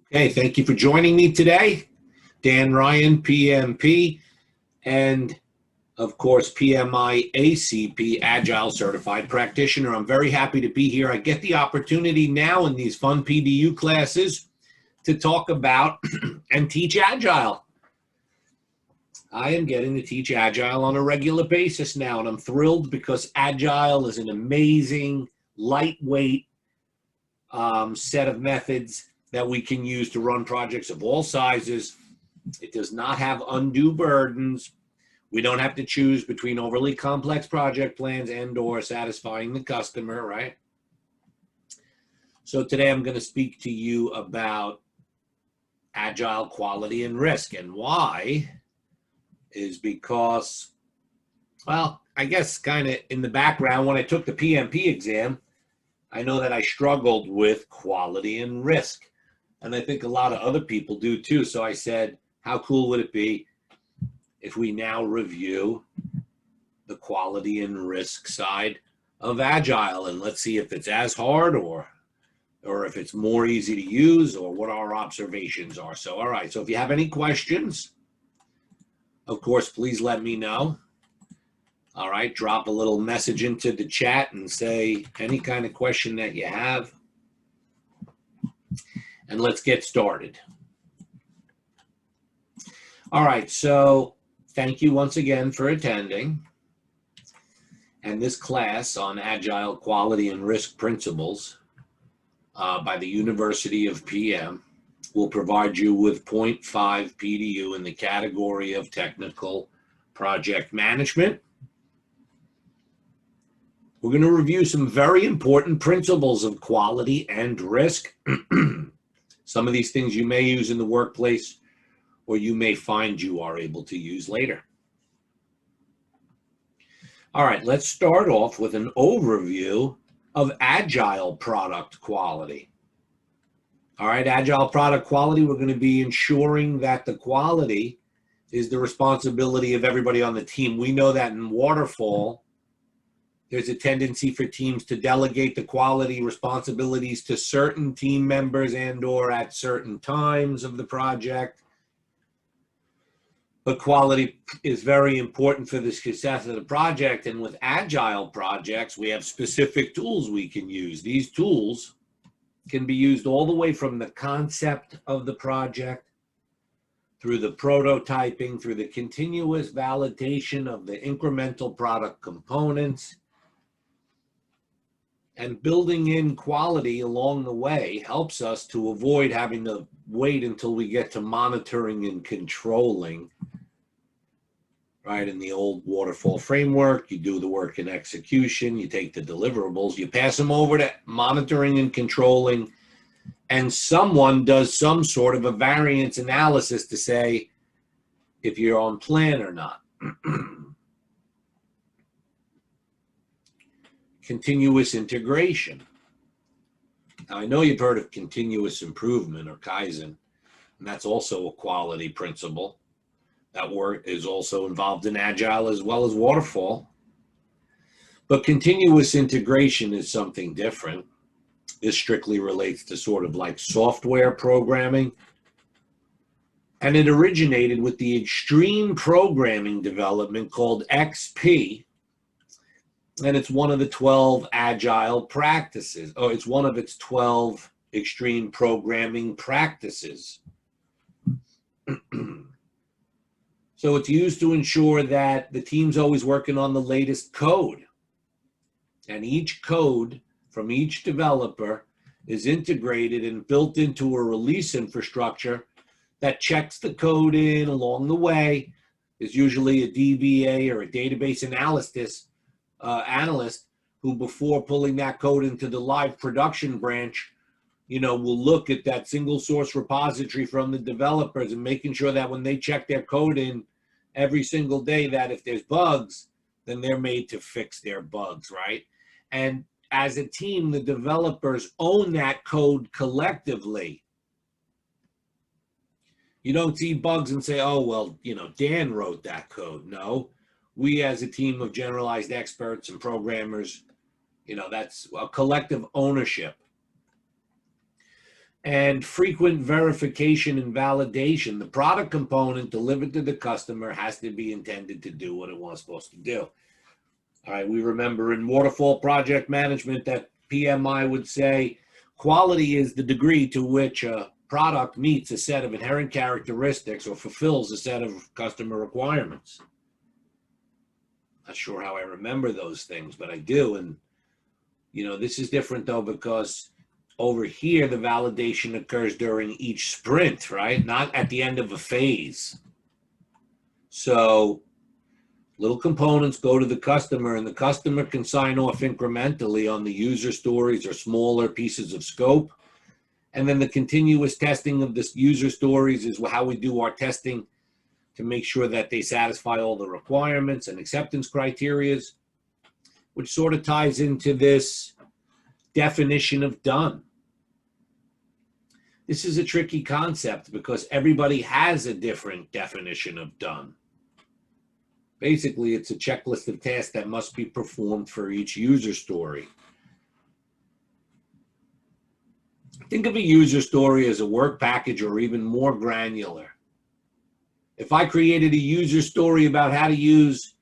Okay, thank you for joining me today. Dan Ryan, PMP, and of course, PMI ACP, Agile Certified Practitioner. I'm very happy to be here. I get the opportunity now in these fun PDU classes to talk about and teach Agile. I am getting to teach Agile on a regular basis now, and I'm thrilled because Agile is an amazing, lightweight set of methods that we can use to run projects of all sizes. It does not have undue burdens. We don't have to choose between overly complex project plans and/or satisfying the customer, right? So today I'm going to speak to you about Agile quality and risk. And why is because, well, I guess kind of in the background, when I took the PMP exam, I know that I struggled with quality and risk. And I think a lot of other people do too. So I said, how cool would it be if we now review the quality and risk side of Agile, and let's see if it's as hard or if it's more easy to use, or what our observations are. So, all right. So if you have any questions, of course, please let me know. All right. Drop a little message into the chat and say any kind of question that you have. And let's get started. All right, so thank you once again for attending. And this class on Agile Quality and Risk Principles by the University of PM will provide you with 0.5 PDU in the category of technical project management. We're going to review some very important principles of quality and risk. Some of these things you may use in the workplace, or you may find you are able to use later. All right, let's start off with an overview of Agile product quality. All right, Agile product quality, we're going to be ensuring that the quality is the responsibility of everybody on the team. We know that in Waterfall, there's a tendency for teams to delegate the quality responsibilities to certain team members and/or at certain times of the project. But quality is very important for the success of the project. And with Agile projects, we have specific tools we can use. These tools can be used all the way from the concept of the project, through the prototyping, through the continuous validation of the incremental product components. And building in quality along the way helps us to avoid having to wait until we get to monitoring and controlling. Right, in the old waterfall framework, you do the work in execution, you take the deliverables, you pass them over to monitoring and controlling, and someone does some sort of a variance analysis to say if you're on plan or not. Continuous integration. Now, I know you've heard of continuous improvement or Kaizen, and that's also a quality principle. That work is also involved in Agile as well as Waterfall. But continuous integration is something different. This strictly relates to sort of like software programming. And it originated with the extreme programming development called XP. And it's one of the 12 Agile practices. Oh, it's one of its 12 extreme programming practices. So it's used to ensure that the team's always working on the latest code. And each code from each developer is integrated and built into a release infrastructure that checks the code in along the way. There's usually a DBA or a database analyst who, before pulling that code into the live production branch, will look at that single source repository from the developers and making sure that when they check their code in every single day, that if there's bugs, then they're made to fix their bugs, right? And as a team, the developers own that code collectively. You don't see bugs and say, oh, well, Dan wrote that code. No, we as a team of generalized experts and programmers, that's a collective ownership. and frequent verification and validation. The product component delivered to the customer has to be intended to do what it was supposed to do. All right, we remember in waterfall project management that PMI would say quality is the degree to which a product meets a set of inherent characteristics or fulfills a set of customer requirements. Not sure how I remember those things, but I do. And, this is different though, because over here, the validation occurs during each sprint, right? Not at the end of a phase. So little components go to the customer, and the customer can sign off incrementally on the user stories or smaller pieces of scope. And then the continuous testing of the user stories is how we do our testing to make sure that they satisfy all the requirements and acceptance criteria, which sort of ties into this definition of done. This is a tricky concept because everybody has a different definition of done. Basically, it's a checklist of tasks that must be performed for each user story. Think of a user story as a work package or even more granular. If I created a user story about how to use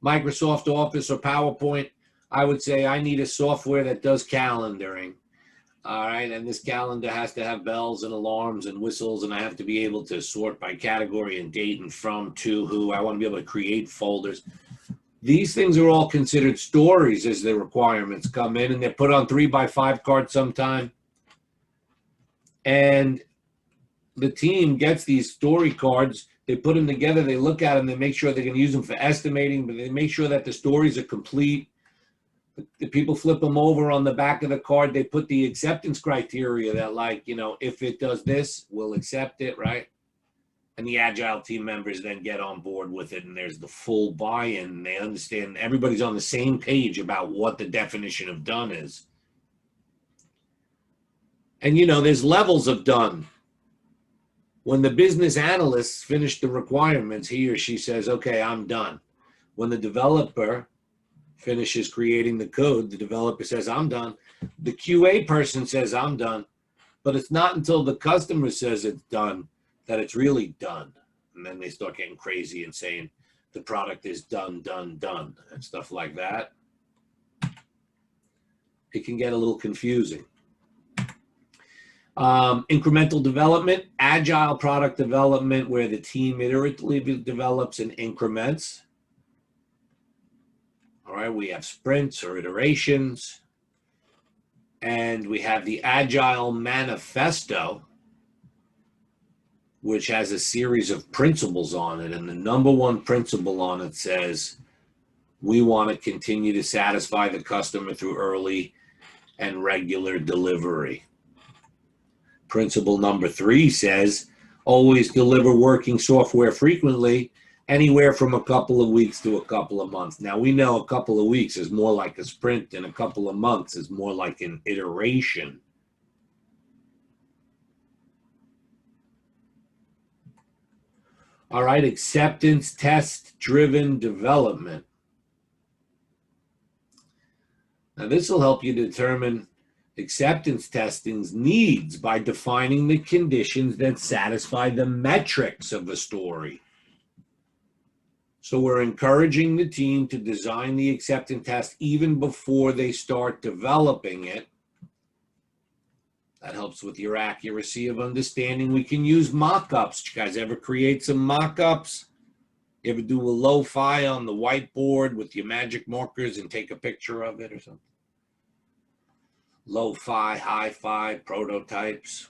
Microsoft Office or PowerPoint, I would say I need a software that does calendaring. All right, and this calendar has to have bells and alarms and whistles, and I have to be able to sort by category and date and from, to, who. I want to be able to create folders. These things are all considered stories as the requirements come in, and they're put on 3x5 cards sometime. And the team gets these story cards, they put them together, they look at them, they make sure they can use them for estimating, but they make sure that the stories are complete. The people flip them over. On the back of the card, they put the acceptance criteria that, like, if it does this, we'll accept it, right? And the agile team members then get on board with it, and there's the full buy-in. They understand, everybody's on the same page about what the definition of done is. And there's levels of done. When the business analysts finish the requirements, he or she says, okay, I'm done. When the developer finishes creating the code, the developer says, I'm done. The QA person says, I'm done. But it's not until the customer says it's done that it's really done. And then they start getting crazy and saying the product is done, done, done, and stuff like that. It can get a little confusing. Incremental development, agile product development, where the team iteratively develops in increments. All right, we have sprints or iterations, and we have the Agile Manifesto, which has a series of principles on it. And the number one principle on it says, we want to continue to satisfy the customer through early and regular delivery. Principle number 3 says, always deliver working software frequently, anywhere from a couple of weeks to a couple of months. Now, we know a couple of weeks is more like a sprint, and a couple of months is more like an iteration. All right, acceptance test-driven development. Now, this will help you determine acceptance testing's needs by defining the conditions that satisfy the metrics of a story. So we're encouraging the team to design the acceptance test even before they start developing it. That helps with your accuracy of understanding. We can use mock-ups. You guys ever create some mock-ups? You ever do a lo-fi on the whiteboard with your magic markers and take a picture of it or something? Lo-fi, hi-fi, prototypes.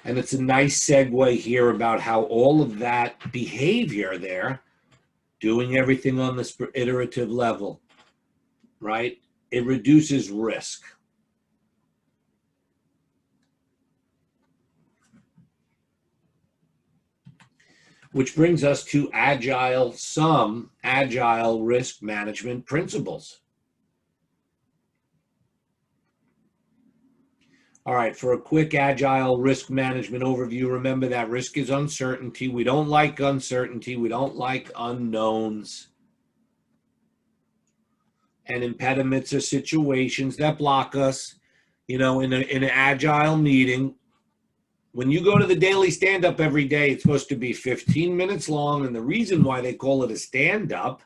And it's a nice segue here about how all of that behavior there, doing everything on this iterative level, right? It reduces risk. Which brings us to some agile risk management principles. All right, for a quick agile risk management overview, remember that risk is uncertainty. We don't like uncertainty. We don't like unknowns. and impediments or situations that block us. You know, in an agile meeting, when you go to the daily stand-up every day, it's supposed to be 15 minutes long. And the reason why they call it a stand-up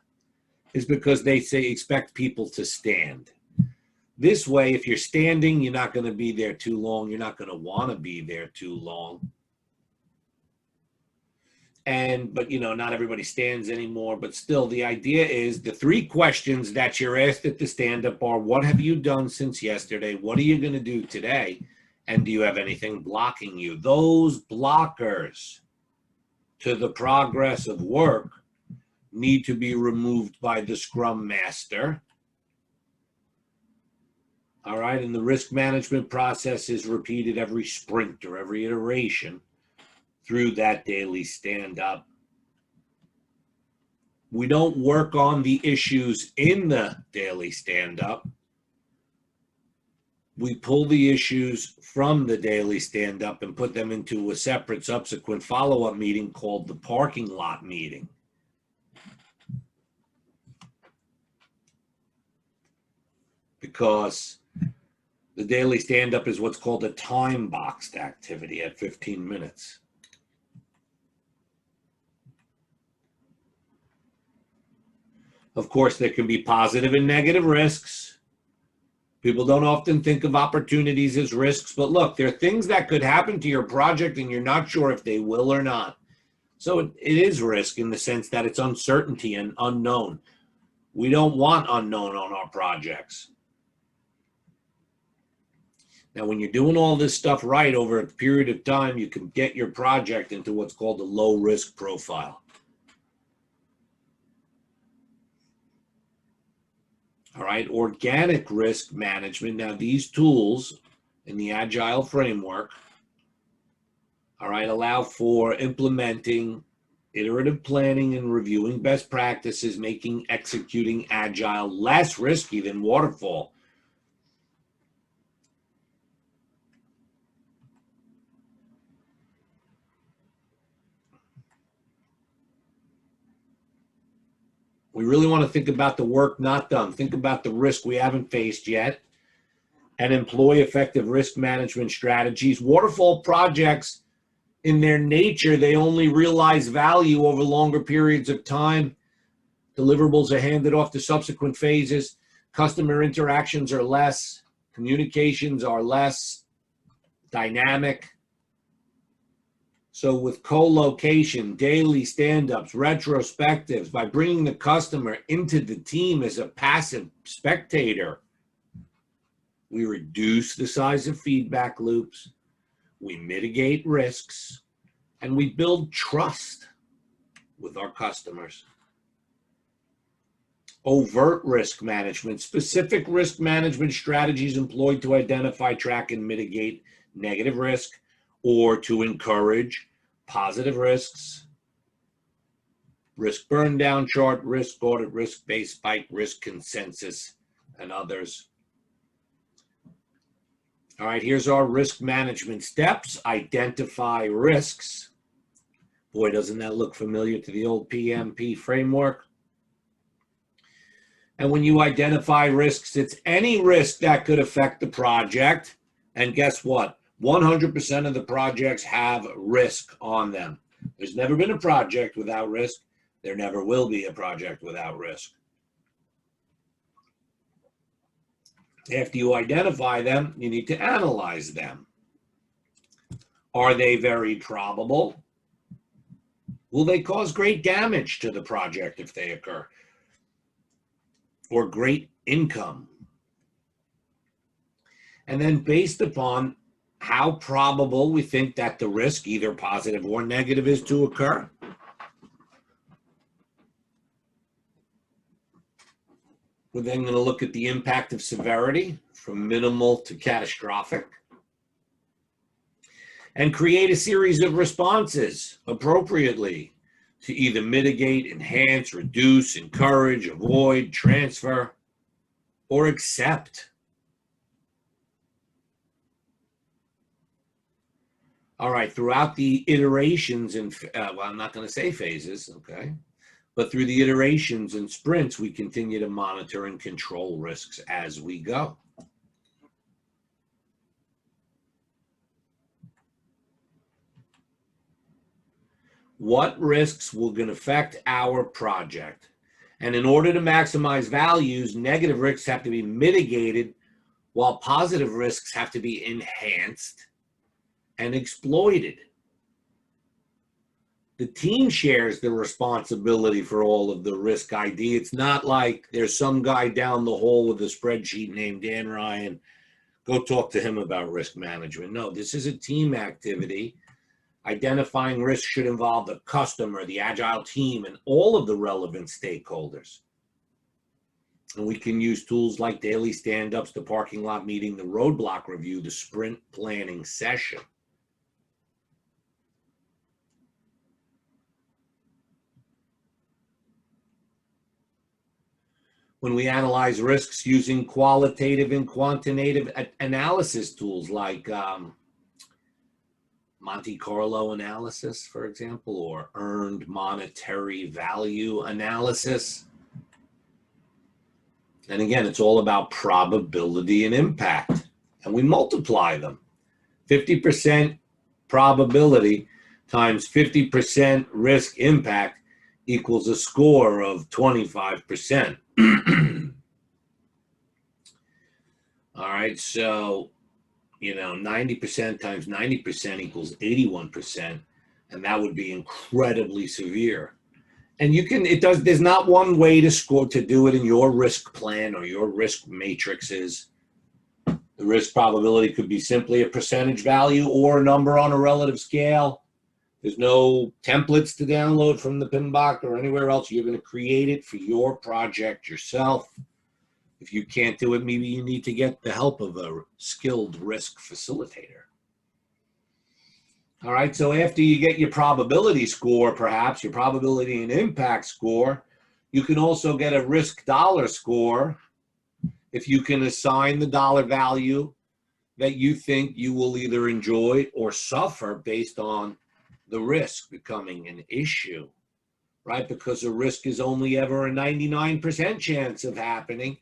is because they expect people to stand. This way, if you're standing, you're not going to be there too long. You're not going to want to be there too long. But, you know, not everybody stands anymore. But still, the idea is the 3 questions that you're asked at the stand-up are, what have you done since yesterday? What are you going to do today? And do you have anything blocking you? Those blockers to the progress of work need to be removed by the Scrum Master. All right, and the risk management process is repeated every sprint or every iteration through that daily stand-up. We don't work on the issues in the daily stand-up. We pull the issues from the daily stand-up and put them into a separate subsequent follow-up meeting called the parking lot meeting. Because the daily stand-up is what's called a time-boxed activity at 15 minutes. Of course, there can be positive and negative risks. People don't often think of opportunities as risks, but look, there are things that could happen to your project and you're not sure if they will or not. So it is risk in the sense that it's uncertainty and unknown. We don't want unknown on our projects. Now, when you're doing all this stuff right over a period of time, you can get your project into what's called a low risk profile. All right, organic risk management. Now, these tools in the Agile framework, all right, allow for implementing iterative planning and reviewing best practices, making executing Agile less risky than waterfall. We really want to think about the work not done. Think about the risk we haven't faced yet and employ effective risk management strategies. Waterfall projects, in their nature, they only realize value over longer periods of time. Deliverables are handed off to subsequent phases. Customer interactions are less. Communications are less dynamic. So with co-location, daily stand-ups, retrospectives, by bringing the customer into the team as a passive spectator, we reduce the size of feedback loops, we mitigate risks, and we build trust with our customers. Overt risk management, specific risk management strategies employed to identify, track, and mitigate negative risk, or to encourage positive risks. Risk burn down chart, risk audit, risk-based spike, risk consensus, and others. All right, here's our risk management steps. Identify risks. Boy, doesn't that look familiar to the old PMP framework? And when you identify risks, it's any risk that could affect the project. And guess what? 100% of the projects have risk on them. There's never been a project without risk. There never will be a project without risk. After you identify them, you need to analyze them. Are they very probable? Will they cause great damage to the project if they occur? Or great income? And then based upon how probable we think that the risk, either positive or negative, is to occur, we're then going to look at the impact of severity from minimal to catastrophic and create a series of responses appropriately to either mitigate, enhance, reduce, encourage, avoid, transfer, or accept. All right, throughout the iterations, and well, I'm not going to say phases, okay? But through the iterations and sprints, we continue to monitor and control risks as we go. What risks will going to affect our project? And in order to maximize values, negative risks have to be mitigated, while positive risks have to be enhanced and exploited. The team shares the responsibility for all of the risk ID. It's not like there's some guy down the hall with a spreadsheet named Dan Ryan. Go talk to him about risk management. No, this is a team activity. Identifying risks should involve the customer, the agile team, and all of the relevant stakeholders. And we can use tools like daily stand-ups, the parking lot meeting, the roadblock review, the sprint planning session. When we analyze risks using qualitative and quantitative analysis tools like Monte Carlo analysis, for example, or earned monetary value analysis. And again, it's all about probability and impact. And we multiply them. 50% probability times 50% risk impact equals a score of 25%. All right, so 90% times 90% equals 81%, and that would be incredibly severe. And there's not one way to do it in your risk plan or your risk matrices. The risk probability could be simply a percentage value or a number on a relative scale. There's no templates to download from the Pinbox or anywhere else. You're going to create it for your project yourself. If you can't do it, maybe you need to get the help of a skilled risk facilitator. All right, so after you get your probability score, perhaps your probability and impact score, you can also get a risk dollar score if you can assign the dollar value that you think you will either enjoy or suffer based on the risk becoming an issue, right? Because a risk is only ever a 99% chance of happening,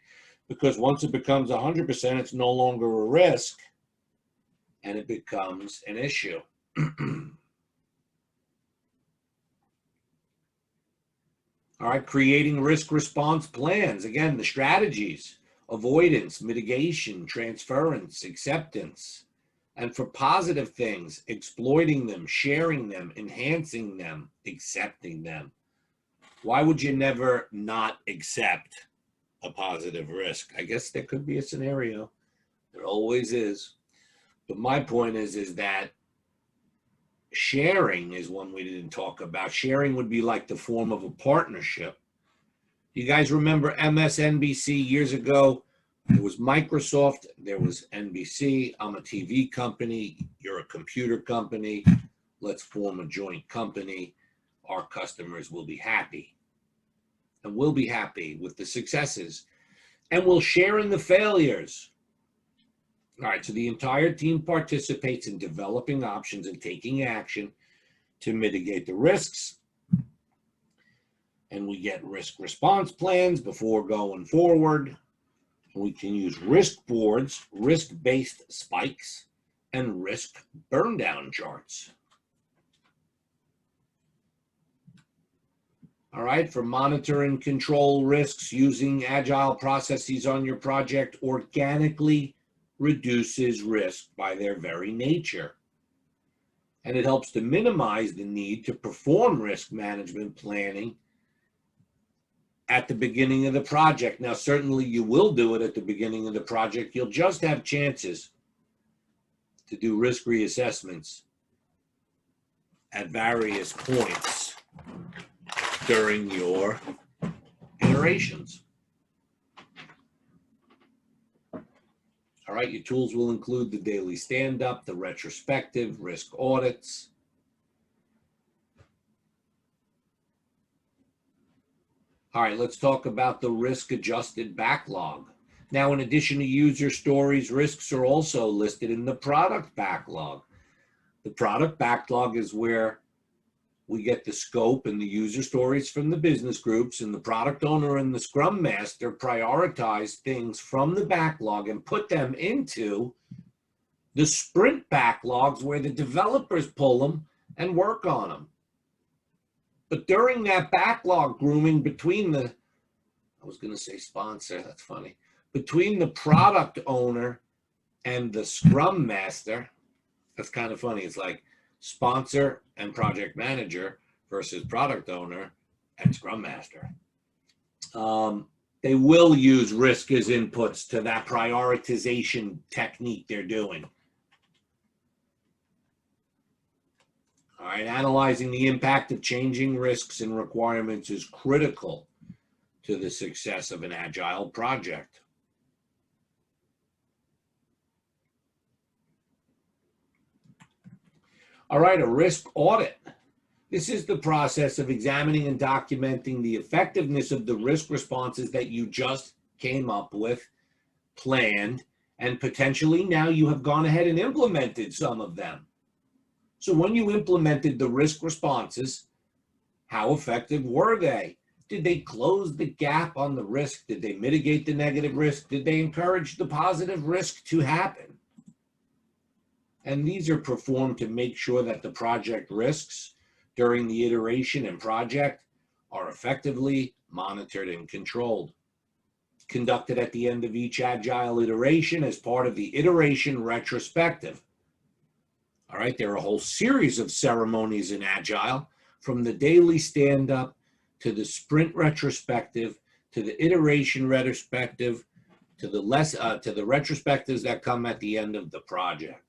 because once it becomes 100%, it's no longer a risk and it becomes an issue. All right, creating risk response plans. Again, the strategies: avoidance, mitigation, transference, acceptance. And for positive things, exploiting them, sharing them, enhancing them, accepting them. Why would you never not accept a positive risk? I guess there could be a scenario. There always is. But my point is that sharing is one we didn't talk about. Sharing would be like the form of a partnership. You guys remember MSNBC years ago? There was Microsoft, there was NBC. I'm a TV company, you're a computer company. Let's form a joint company. Our customers will be happy. And we'll be happy with the successes. And we'll share in the failures. All right, so the entire team participates in developing options and taking action to mitigate the risks. And we get risk response plans before going forward. We can use risk boards, risk-based spikes, and risk burn-down charts. All right, for monitor and control risks, using agile processes on your project organically reduces risk by their very nature. And it helps to minimize the need to perform risk management planning at the beginning of the project. Now, certainly you will do it at the beginning of the project. You'll just have chances to do risk reassessments at various points during your iterations. All right, your tools will include the daily stand-up, the retrospective, risk audits. All right, let's talk about the risk-adjusted backlog. Now, in addition to user stories, risks are also listed in the product backlog. The product backlog is where we get the scope and the user stories from the business groups, and the product owner and the scrum master prioritize things from the backlog and put them into the sprint backlogs where the developers pull them and work on them. But during that backlog grooming between the, I was going to say sponsor, that's funny, between the product owner and the scrum master, that's kind of funny. It's like sponsor and project manager versus product owner and scrum master. They will use risk as inputs to that prioritization technique they're doing. All right, analyzing the impact of changing risks and requirements is critical to the success of an agile project. All right, a risk audit. This is the process of examining and documenting the effectiveness of the risk responses that you just came up with, planned, and potentially now you have gone ahead and implemented some of them. So when you implemented the risk responses, how effective were they? Did they close the gap on the risk? Did they mitigate the negative risk? Did they encourage the positive risk to happen? And these are performed to make sure that the project risks during the iteration and project are effectively monitored and controlled. Conducted at the end of each agile iteration as part of the iteration retrospective. All right, there are a whole series of ceremonies in Agile, from the daily stand-up to the sprint retrospective, to the iteration retrospective, to the retrospectives that come at the end of the project.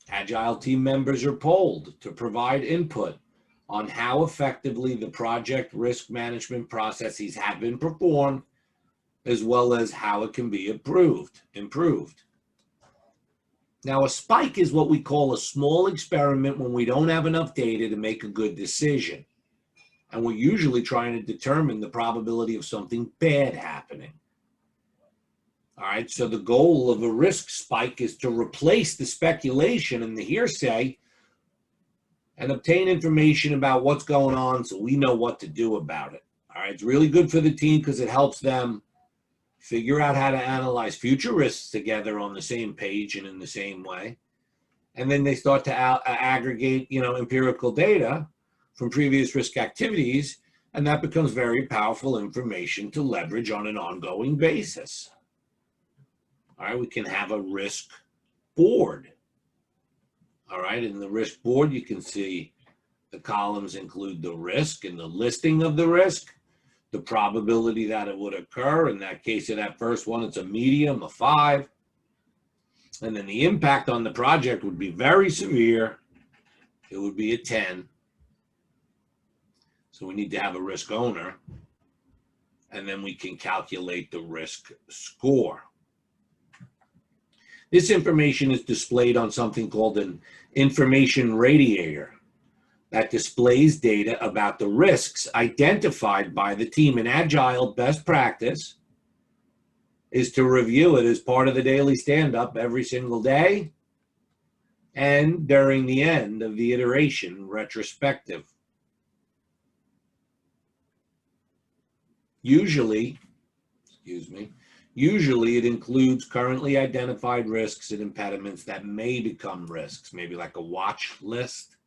Agile team members are polled to provide input on how effectively the project risk management processes have been performed, as well as how it can be improved. Now, a spike is what we call a small experiment when we don't have enough data to make a good decision. And we're usually trying to determine the probability of something bad happening. All right, so the goal of a risk spike is to replace the speculation and the hearsay and obtain information about what's going on so we know what to do about it. All right, it's really good for the team because it helps them figure out how to analyze future risks together on the same page and in the same way. And then they start to aggregate, empirical data from previous risk activities, and that becomes very powerful information to leverage on an ongoing basis. All right, we can have a risk board. All right, in the risk board, you can see the columns include the risk and the listing of the risk, the probability that it would occur. In that case of that first one, it's a medium, a 5. And then the impact on the project would be very severe. It would be a 10. So we need to have a risk owner. And then we can calculate the risk score. This information is displayed on something called an information radiator that displays data about the risks identified by the team. In Agile, best practice is to review it as part of the daily stand-up every single day and during the end of the iteration retrospective. Usually it includes currently identified risks and impediments that may become risks, maybe like a watch list.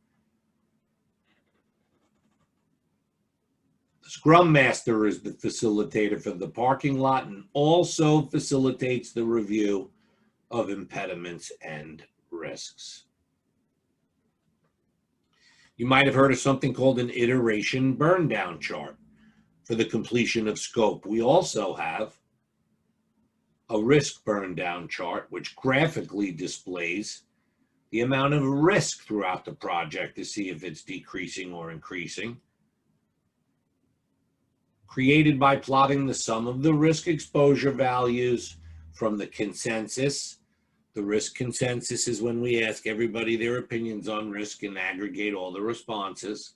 The Scrum Master is the facilitator for the parking lot and also facilitates the review of impediments and risks. You might have heard of something called an iteration burn down chart for the completion of scope. We also have a risk burn down chart, which graphically displays the amount of risk throughout the project to see if it's decreasing or increasing. Created by plotting the sum of the risk exposure values from the consensus. The risk consensus is when we ask everybody their opinions on risk and aggregate all the responses.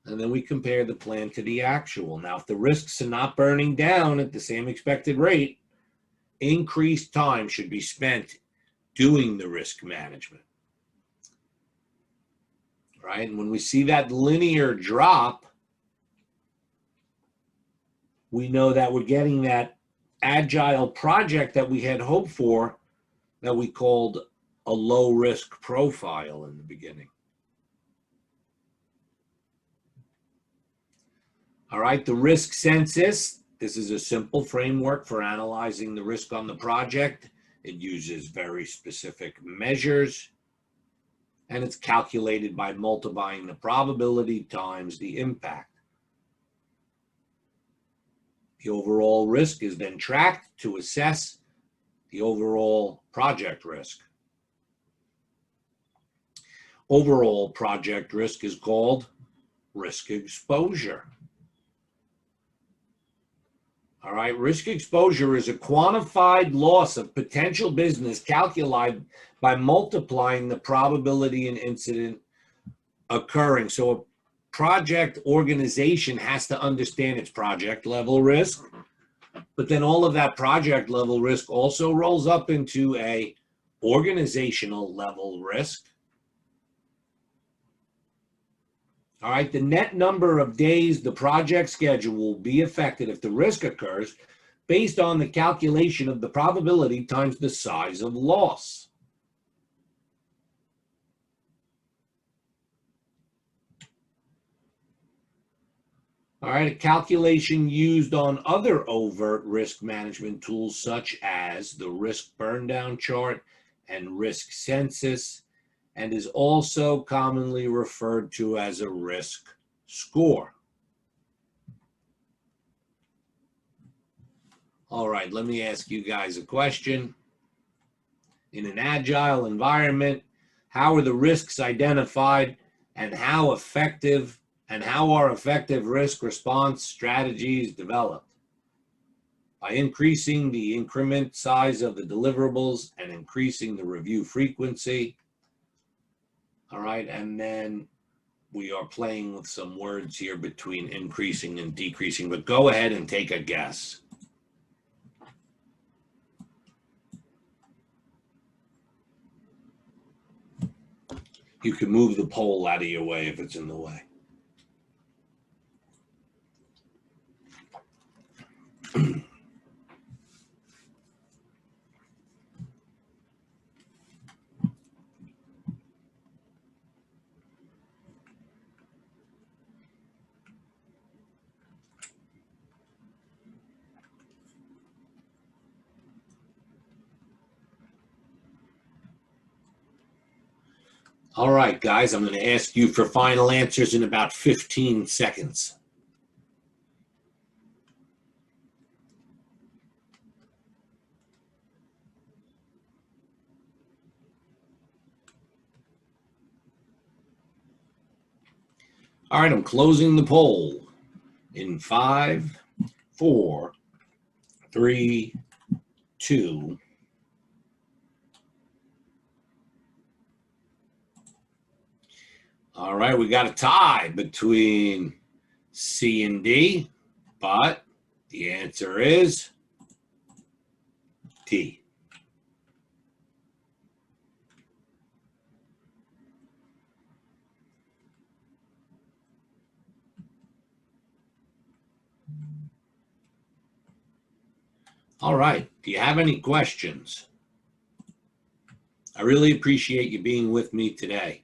And then we compare the plan to the actual. Now, if the risks are not burning down at the same expected rate, increased time should be spent doing the risk management. right? And when we see that linear drop, we know that we're getting that agile project that we had hoped for, that we called a low risk profile in the beginning. All right, the risk census. This is a simple framework for analyzing the risk on the project. It uses very specific measures, and it's calculated by multiplying the probability times the impact. The overall risk is then tracked to assess the overall project risk. Overall project risk is called risk exposure. All right, risk exposure is a quantified loss of potential business calculated by multiplying the probability an incident occurring. So a project organization has to understand its project level risk, but then all of that project level risk also rolls up into a organizational level risk. All right, the net number of days the project schedule will be affected if the risk occurs based on the calculation of the probability times the size of loss. All right, a calculation used on other overt risk management tools such as the risk burn down chart and risk census, and is also commonly referred to as a risk score. All right, let me ask you guys a question. In an agile environment, how are the risks identified, and how are effective risk response strategies developed? By increasing the increment size of the deliverables and increasing the review frequency. All right, and then we are playing with some words here between increasing and decreasing, but go ahead and take a guess. You can move the poll out of your way if it's in the way. All right, guys, I'm going to ask you for final answers in about 15 seconds. All right, I'm closing the poll in 5, 4, 3, 2. All right, we got a tie between C and D, but the answer is D. All right, do you have any questions? I really appreciate you being with me today.